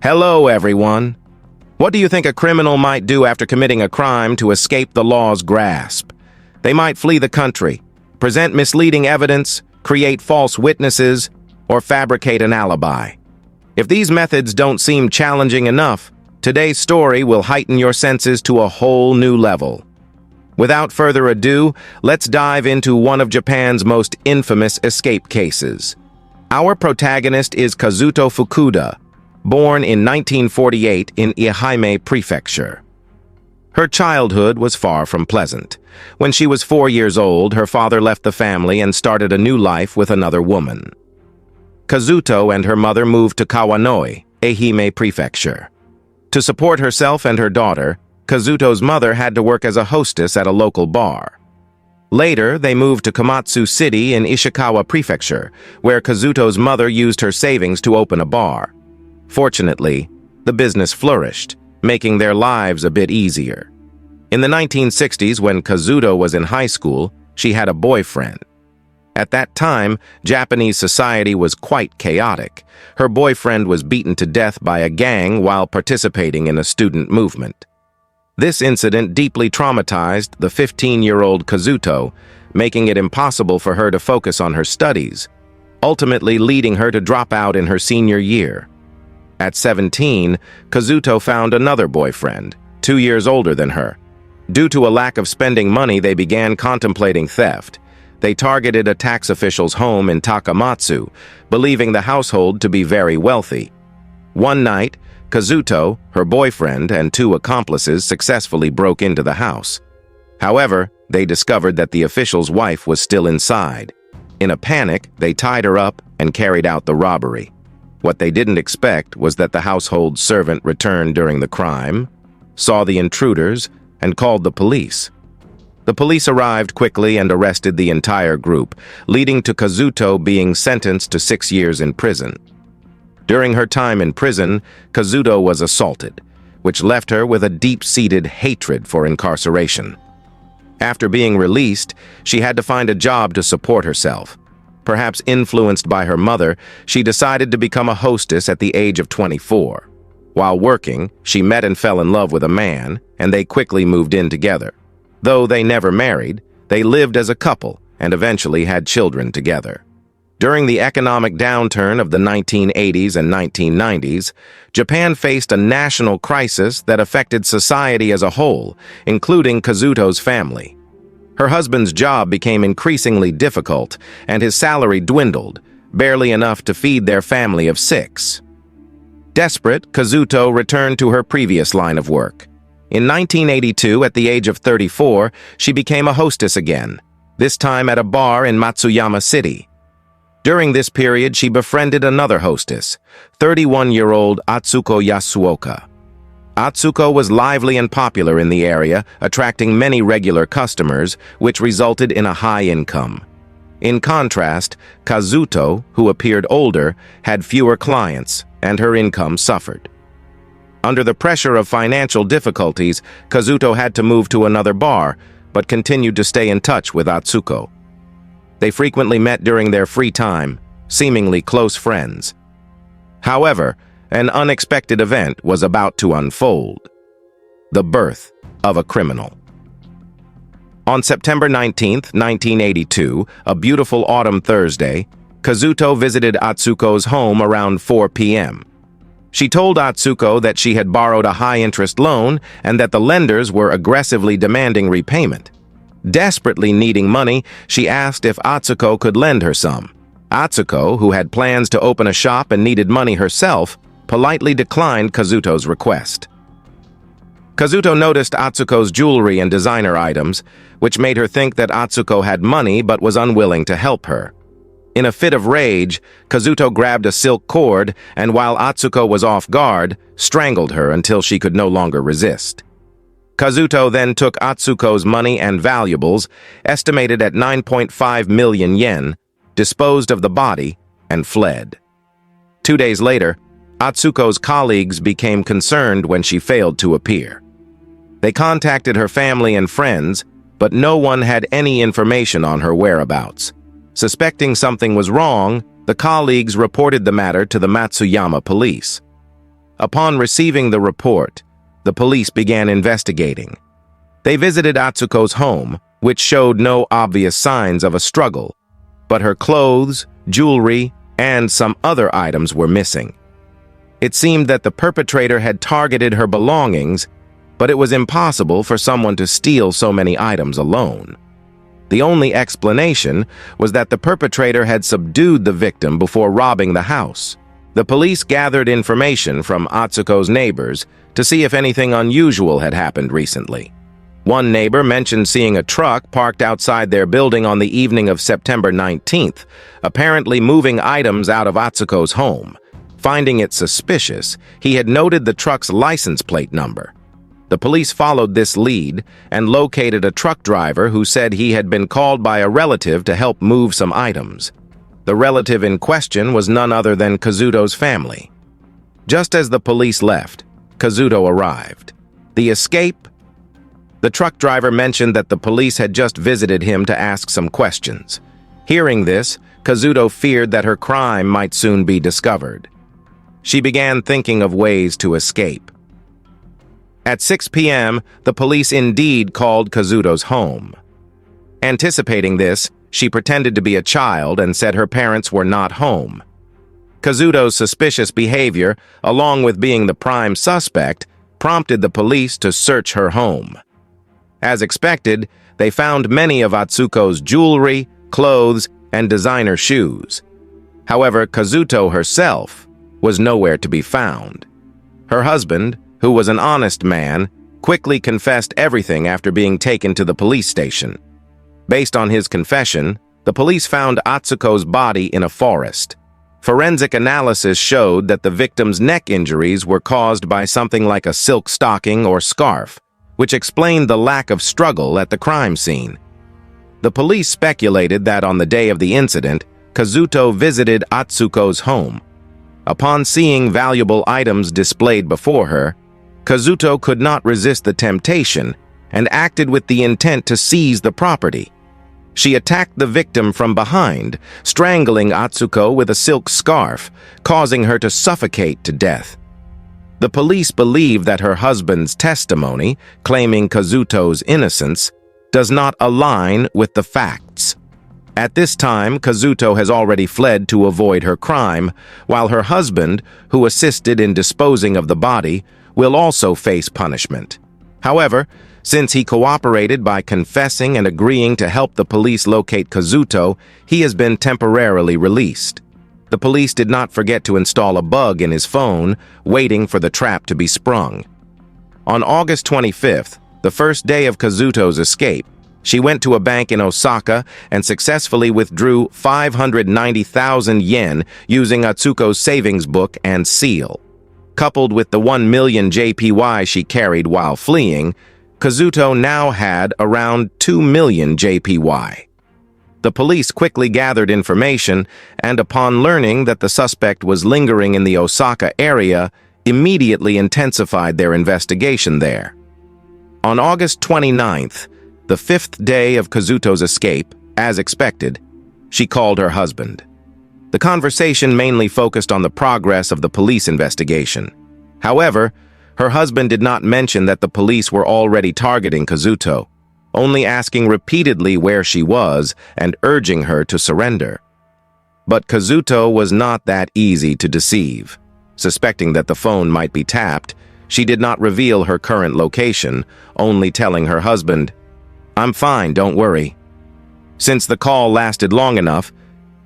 Hello, everyone. What do you think a criminal might do after committing a crime to escape the law's grasp? They might flee the country, present misleading evidence, create false witnesses, or fabricate an alibi. If these methods don't seem challenging enough, today's story will heighten your senses to a whole new level. Without further ado, let's dive into one of Japan's most infamous escape cases. Our protagonist is Kazuto Fukuda, born in 1948 in Ehime Prefecture. Her childhood was far from pleasant. When she was 4 years old, her father left the family and started a new life with another woman. Kazuto and her mother moved to Kawanoi, Ehime Prefecture. To support herself and her daughter, Kazuto's mother had to work as a hostess at a local bar. Later, they moved to Komatsu City in Ishikawa Prefecture, where Kazuto's mother used her savings to open a bar. Fortunately, the business flourished, making their lives a bit easier. In the 1960s, when Kazuto was in high school, she had a boyfriend. At that time, Japanese society was quite chaotic. Her boyfriend was beaten to death by a gang while participating in a student movement. This incident deeply traumatized the 15-year-old Kazuto, making it impossible for her to focus on her studies, ultimately leading her to drop out in her senior year. At 17, Kazuto found another boyfriend, 2 years older than her. Due to a lack of spending money, they began contemplating theft. They targeted a tax official's home in Takamatsu, believing the household to be very wealthy. One night, Kazuto, her boyfriend, and 2 accomplices successfully broke into the house. However, they discovered that the official's wife was still inside. In a panic, they tied her up and carried out the robbery. What they didn't expect was that the household servant returned during the crime, saw the intruders, and called the police. The police arrived quickly and arrested the entire group, leading to Kazuto being sentenced to 6 years in prison. During her time in prison, Kazuto was assaulted, which left her with a deep-seated hatred for incarceration. After being released, she had to find a job to support herself. Perhaps influenced by her mother, she decided to become a hostess at the age of 24. While working, she met and fell in love with a man, and they quickly moved in together. Though they never married, they lived as a couple and eventually had children together. During the economic downturn of the 1980s and 1990s, Japan faced a national crisis that affected society as a whole, including Kazuto's family. Her husband's job became increasingly difficult, and his salary dwindled, barely enough to feed their family of 6. Desperate, Kazuto returned to her previous line of work. In 1982, at the age of 34, she became a hostess again, this time at a bar in Matsuyama City. During this period, she befriended another hostess, 31-year-old Atsuko Yasuoka. Atsuko was lively and popular in the area, attracting many regular customers, which resulted in a high income. In contrast, Kazuto, who appeared older, had fewer clients, and her income suffered. Under the pressure of financial difficulties, Kazuto had to move to another bar, but continued to stay in touch with Atsuko. They frequently met during their free time, seemingly close friends. However, an unexpected event was about to unfold: the birth of a criminal. On September 19, 1982, a beautiful autumn Thursday, Kazuto visited Atsuko's home around 4 p.m. She told Atsuko that she had borrowed a high-interest loan and that the lenders were aggressively demanding repayment. Desperately needing money, she asked if Atsuko could lend her some. Atsuko, who had plans to open a shop and needed money herself, politely declined Kazuto's request. Kazuto noticed Atsuko's jewelry and designer items, which made her think that Atsuko had money but was unwilling to help her. In a fit of rage, Kazuto grabbed a silk cord and, while Atsuko was off guard, strangled her until she could no longer resist. Kazuto then took Atsuko's money and valuables, estimated at 9.5 million yen, disposed of the body, and fled. 2 days later, Atsuko's colleagues became concerned when she failed to appear. They contacted her family and friends, but no one had any information on her whereabouts. Suspecting something was wrong, the colleagues reported the matter to the Matsuyama police. Upon receiving the report, the police began investigating. They visited Atsuko's home, which showed no obvious signs of a struggle, but her clothes, jewelry, and some other items were missing. It seemed that the perpetrator had targeted her belongings, but it was impossible for someone to steal so many items alone. The only explanation was that the perpetrator had subdued the victim before robbing the house. The police gathered information from Atsuko's neighbors to see if anything unusual had happened recently. One neighbor mentioned seeing a truck parked outside their building on the evening of September 19th, apparently moving items out of Atsuko's home. Finding it suspicious, he had noted the truck's license plate number. The police followed this lead and located a truck driver who said he had been called by a relative to help move some items. The relative in question was none other than Kazuto's family. Just as the police left, Kazuto arrived. The escape? The truck driver mentioned that the police had just visited him to ask some questions. Hearing this, Kazuto feared that her crime might soon be discovered. She began thinking of ways to escape. At 6 p.m., the police indeed called Kazuto's home. Anticipating this, she pretended to be a child and said her parents were not home. Kazuto's suspicious behavior, along with being the prime suspect, prompted the police to search her home. As expected, they found many of Atsuko's jewelry, clothes, and designer shoes. However, Kazuto herself was nowhere to be found. Her husband, who was an honest man, quickly confessed everything after being taken to the police station. Based on his confession, the police found Atsuko's body in a forest. Forensic analysis showed that the victim's neck injuries were caused by something like a silk stocking or scarf, which explained the lack of struggle at the crime scene. The police speculated that on the day of the incident, Kazuto visited Atsuko's home. Upon seeing valuable items displayed before her, Kazuto could not resist the temptation and acted with the intent to seize the property. She attacked the victim from behind, strangling Atsuko with a silk scarf, causing her to suffocate to death. The police believe that her husband's testimony, claiming Kazuto's innocence, does not align with the facts. At this time, Kazuto has already fled to avoid her crime, while her husband, who assisted in disposing of the body, will also face punishment. However, since he cooperated by confessing and agreeing to help the police locate Kazuto, he has been temporarily released. The police did not forget to install a bug in his phone, waiting for the trap to be sprung. On August 25th, the first day of Kazuto's escape, she went to a bank in Osaka and successfully withdrew 590,000 yen using Atsuko's savings book and seal. Coupled with the 1 million JPY she carried while fleeing, Kazuto now had around 2 million JPY. The police quickly gathered information and, upon learning that the suspect was lingering in the Osaka area, immediately intensified their investigation there. On August 29th, the fifth day of Kazuto's escape, as expected, she called her husband. The conversation mainly focused on the progress of the police investigation. However, her husband did not mention that the police were already targeting Kazuto, only asking repeatedly where she was and urging her to surrender. But Kazuto was not that easy to deceive. Suspecting that the phone might be tapped, she did not reveal her current location, only telling her husband, "I'm fine, don't worry." Since the call lasted long enough,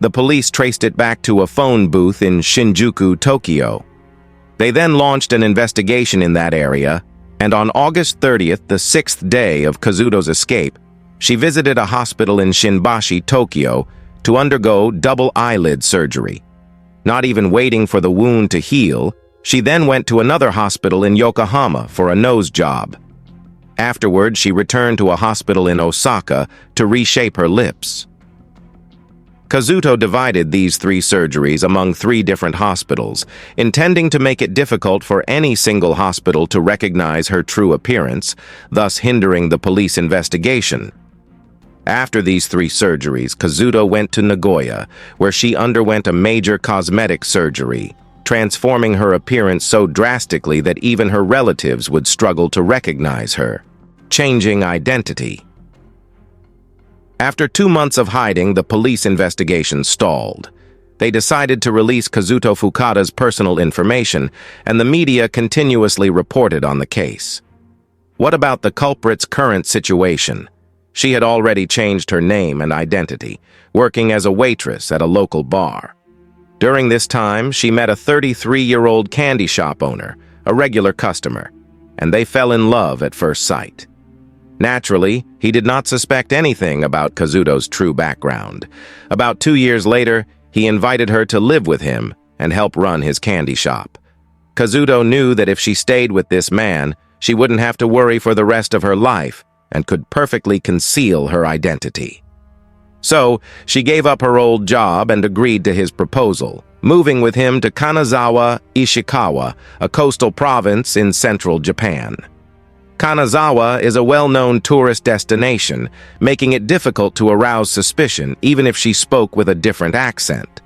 the police traced it back to a phone booth in Shinjuku, Tokyo. They then launched an investigation in that area, and on August 30th, the sixth day of Kazuto's escape, she visited a hospital in Shinbashi, Tokyo, to undergo double eyelid surgery. Not even waiting for the wound to heal, she then went to another hospital in Yokohama for a nose job. Afterward, she returned to a hospital in Osaka to reshape her lips. Kazuto divided these 3 surgeries among 3 different hospitals, intending to make it difficult for any single hospital to recognize her true appearance, thus hindering the police investigation. After these 3 surgeries, Kazuto went to Nagoya, where she underwent a major cosmetic surgery, transforming her appearance so drastically that even her relatives would struggle to recognize her, changing identity. After 2 months of hiding, the police investigation stalled. They decided to release Kazuto Fukada's personal information, and the media continuously reported on the case. What about the culprit's current situation? She had already changed her name and identity, working as a waitress at a local bar. During this time, she met a 33-year-old candy shop owner, a regular customer, and they fell in love at first sight. Naturally, he did not suspect anything about Kazuto's true background. About 2 years later, he invited her to live with him and help run his candy shop. Kazuto knew that if she stayed with this man, she wouldn't have to worry for the rest of her life and could perfectly conceal her identity. So, she gave up her old job and agreed to his proposal, moving with him to Kanazawa, Ishikawa, a coastal province in central Japan. Kanazawa is a well-known tourist destination, making it difficult to arouse suspicion even if she spoke with a different accent.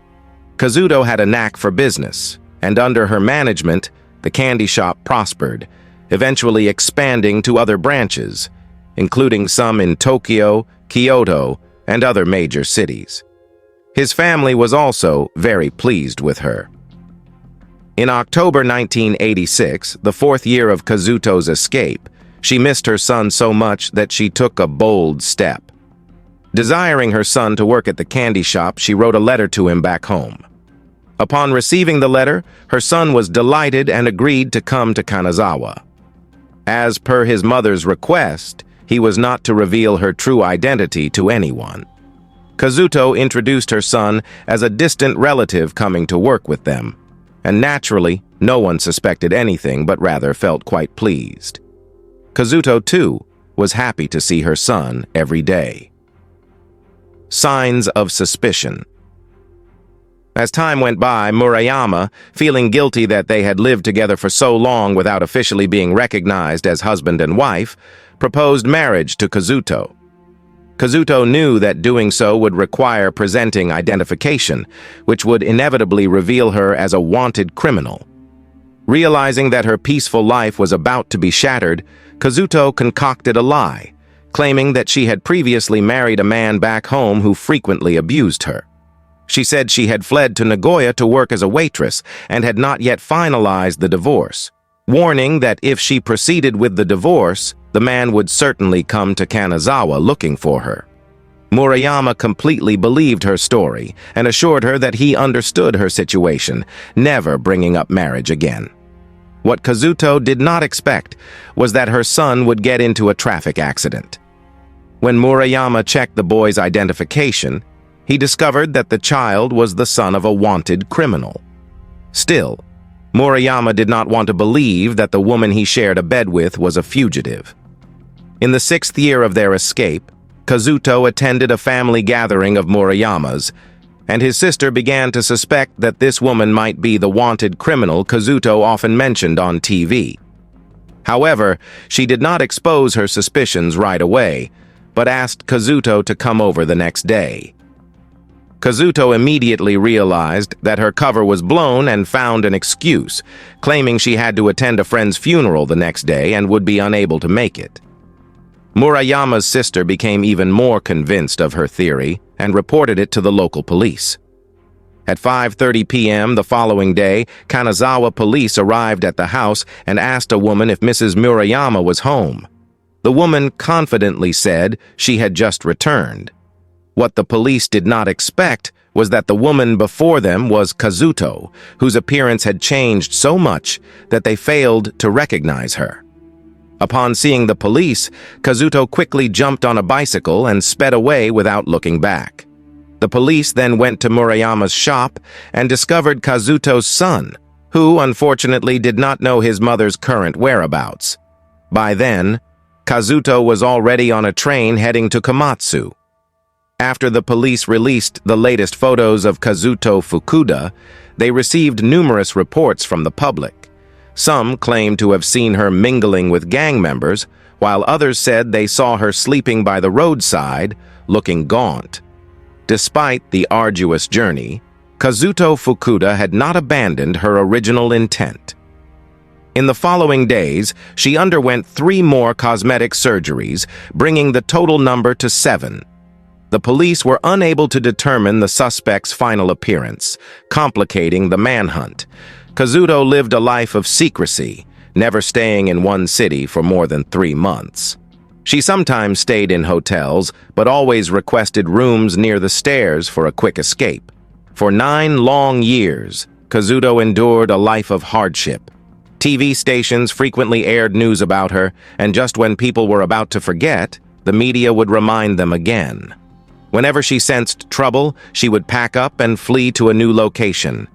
Kazuto had a knack for business, and under her management, the candy shop prospered, eventually expanding to other branches, including some in Tokyo, Kyoto, and other major cities. His family was also very pleased with her. In October 1986, the 4th year of Kazuto's escape, she missed her son so much that she took a bold step. Desiring her son to work at the candy shop, she wrote a letter to him back home. Upon receiving the letter, her son was delighted and agreed to come to Kanazawa. As per his mother's request, he was not to reveal her true identity to anyone. Kazuto introduced her son as a distant relative coming to work with them, and naturally, no one suspected anything but rather felt quite pleased. Kazuto, too, was happy to see her son every day. Signs of suspicion. As time went by, Murayama, feeling guilty that they had lived together for so long without officially being recognized as husband and wife, proposed marriage to Kazuto. Kazuto knew that doing so would require presenting identification, which would inevitably reveal her as a wanted criminal. Realizing that her peaceful life was about to be shattered, Kazuto concocted a lie, claiming that she had previously married a man back home who frequently abused her. She said she had fled to Nagoya to work as a waitress and had not yet finalized the divorce, warning that if she proceeded with the divorce, the man would certainly come to Kanazawa looking for her. Murayama completely believed her story and assured her that he understood her situation, never bringing up marriage again. What Kazuto did not expect was that her son would get into a traffic accident. When Murayama checked the boy's identification, he discovered that the child was the son of a wanted criminal. Still, Murayama did not want to believe that the woman he shared a bed with was a fugitive. In the 6th year of their escape, Kazuto attended a family gathering of Murayama's, and his sister began to suspect that this woman might be the wanted criminal Kazuto often mentioned on TV. However, she did not expose her suspicions right away, but asked Kazuto to come over the next day. Kazuto immediately realized that her cover was blown and found an excuse, claiming she had to attend a friend's funeral the next day and would be unable to make it. Murayama's sister became even more convinced of her theory and reported it to the local police. At 5:30 p.m. the following day, Kanazawa police arrived at the house and asked a woman if Mrs. Murayama was home. The woman confidently said she had just returned. What the police did not expect was that the woman before them was Kazuto, whose appearance had changed so much that they failed to recognize her. Upon seeing the police, Kazuto quickly jumped on a bicycle and sped away without looking back. The police then went to Murayama's shop and discovered Kazuto's son, who unfortunately did not know his mother's current whereabouts. By then, Kazuto was already on a train heading to Komatsu. After the police released the latest photos of Kazuto Fukuda, they received numerous reports from the public. Some claimed to have seen her mingling with gang members, while others said they saw her sleeping by the roadside, looking gaunt. Despite the arduous journey, Kazuto Fukuda had not abandoned her original intent. In the following days, she underwent 3 more cosmetic surgeries, bringing the total number to 7. The police were unable to determine the suspect's final appearance, complicating the manhunt. Kazuto lived a life of secrecy, never staying in one city for more than 3 months. She sometimes stayed in hotels, but always requested rooms near the stairs for a quick escape. For 9 long years, Kazuto endured a life of hardship. TV stations frequently aired news about her, and just when people were about to forget, the media would remind them again. Whenever she sensed trouble, she would pack up and flee to a new location.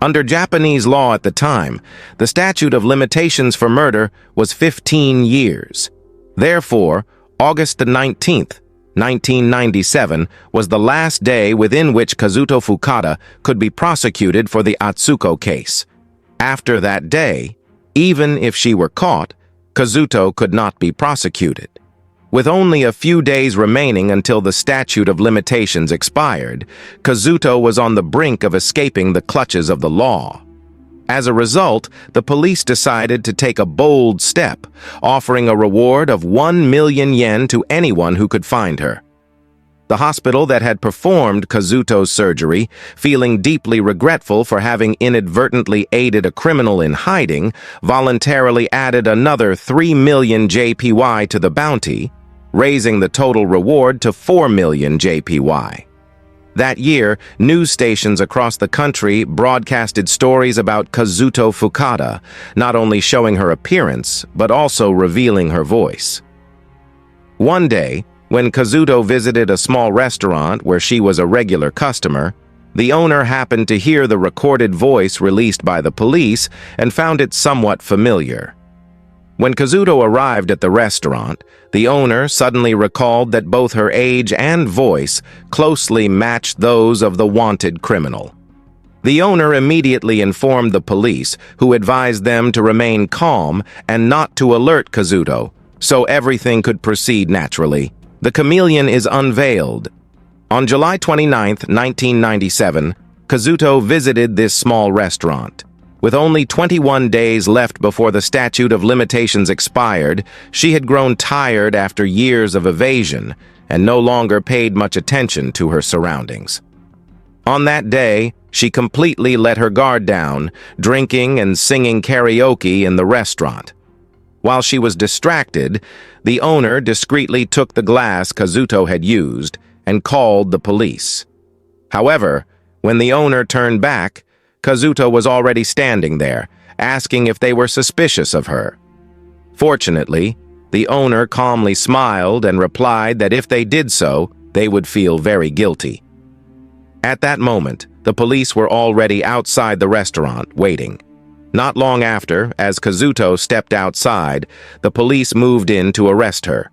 Under Japanese law at the time, the statute of limitations for murder was 15 years. Therefore, August 19th, 1997 was the last day within which Kazuto Fukuda could be prosecuted for the Atsuko case. After that day, even if she were caught, Kazuto could not be prosecuted. With only a few days remaining until the statute of limitations expired, Kazuto was on the brink of escaping the clutches of the law. As a result, the police decided to take a bold step, offering a reward of 1 million yen to anyone who could find her. The hospital that had performed Kazuto's surgery, feeling deeply regretful for having inadvertently aided a criminal in hiding, voluntarily added another 3 million JPY to the bounty, raising the total reward to 4 million JPY. That year, news stations across the country broadcasted stories about Kazuto Fukuda, not only showing her appearance, but also revealing her voice. One day, when Kazuto visited a small restaurant where she was a regular customer, the owner happened to hear the recorded voice released by the police and found it somewhat familiar. When Kazuto arrived at the restaurant, the owner suddenly recalled that both her age and voice closely matched those of the wanted criminal. The owner immediately informed the police, who advised them to remain calm and not to alert Kazuto, so everything could proceed naturally. The chameleon is unveiled. On July 29, 1997, Kazuto visited this small restaurant. With only 21 days left before the statute of limitations expired, she had grown tired after years of evasion and no longer paid much attention to her surroundings. On that day, she completely let her guard down, drinking and singing karaoke in the restaurant. While she was distracted, the owner discreetly took the glass Kazuto had used and called the police. However, when the owner turned back, Kazuto was already standing there, asking if they were suspicious of her. Fortunately, the owner calmly smiled and replied that if they did so, they would feel very guilty. At that moment, the police were already outside the restaurant, waiting. Not long after, as Kazuto stepped outside, the police moved in to arrest her.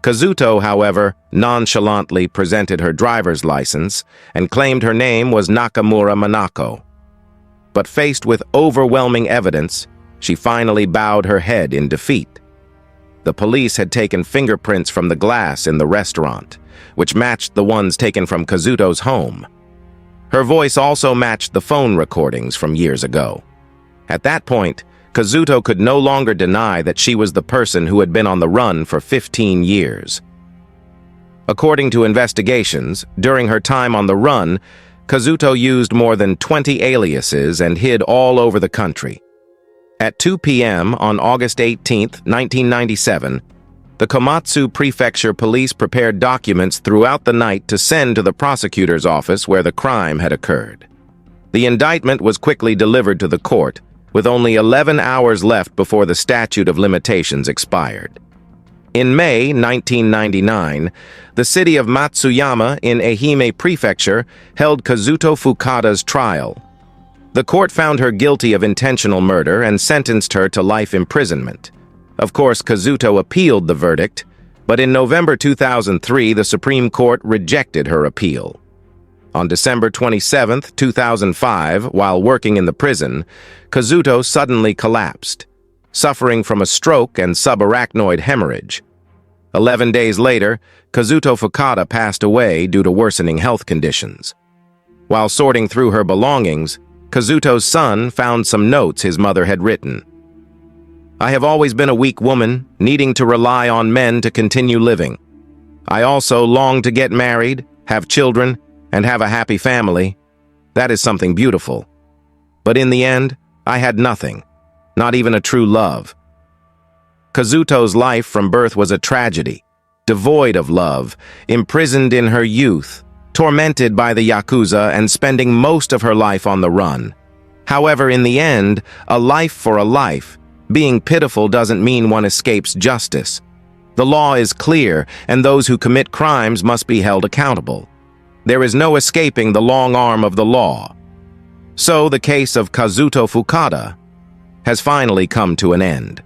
Kazuto, however, nonchalantly presented her driver's license and claimed her name was Nakamura Manako. But faced with overwhelming evidence, she finally bowed her head in defeat. The police had taken fingerprints from the glass in the restaurant, which matched the ones taken from Kazuto's home. Her voice also matched the phone recordings from years ago. At that point, Kazuto could no longer deny that she was the person who had been on the run for 15 years. According to investigations, during her time on the run, Kazuto used more than 20 aliases and hid all over the country. At 2 p.m. on August 18, 1997, the Komatsu Prefecture Police prepared documents throughout the night to send to the prosecutor's office where the crime had occurred. The indictment was quickly delivered to the court, with only 11 hours left before the statute of limitations expired. In May 1999, the city of Matsuyama in Ehime Prefecture held Kazuto Fukuda's trial. The court found her guilty of intentional murder and sentenced her to life imprisonment. Of course, Kazuto appealed the verdict, but in November 2003, the Supreme Court rejected her appeal. On December 27, 2005, while working in the prison, Kazuto suddenly collapsed, suffering from a stroke and subarachnoid hemorrhage. 11 days later, Kazuto Fukuda passed away due to worsening health conditions. While sorting through her belongings, Kazuto's son found some notes his mother had written. "I have always been a weak woman, needing to rely on men to continue living. I also long to get married, have children, and have a happy family. That is something beautiful. But in the end, I had nothing, not even a true love." Kazuto's life from birth was a tragedy, devoid of love, imprisoned in her youth, tormented by the Yakuza and spending most of her life on the run. However, in the end, a life for a life. Being pitiful doesn't mean one escapes justice. The law is clear, and those who commit crimes must be held accountable. There is no escaping the long arm of the law. So the case of Kazuto Fukada has finally come to an end.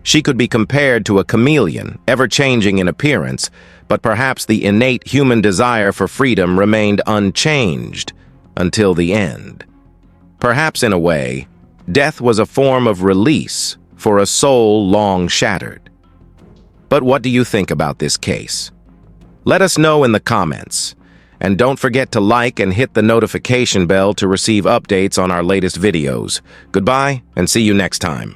She could be compared to a chameleon, ever-changing in appearance, but perhaps the innate human desire for freedom remained unchanged until the end. Perhaps in a way, death was a form of release for a soul long shattered. But what do you think about this case? Let us know in the comments. And don't forget to like and hit the notification bell to receive updates on our latest videos. Goodbye, and see you next time.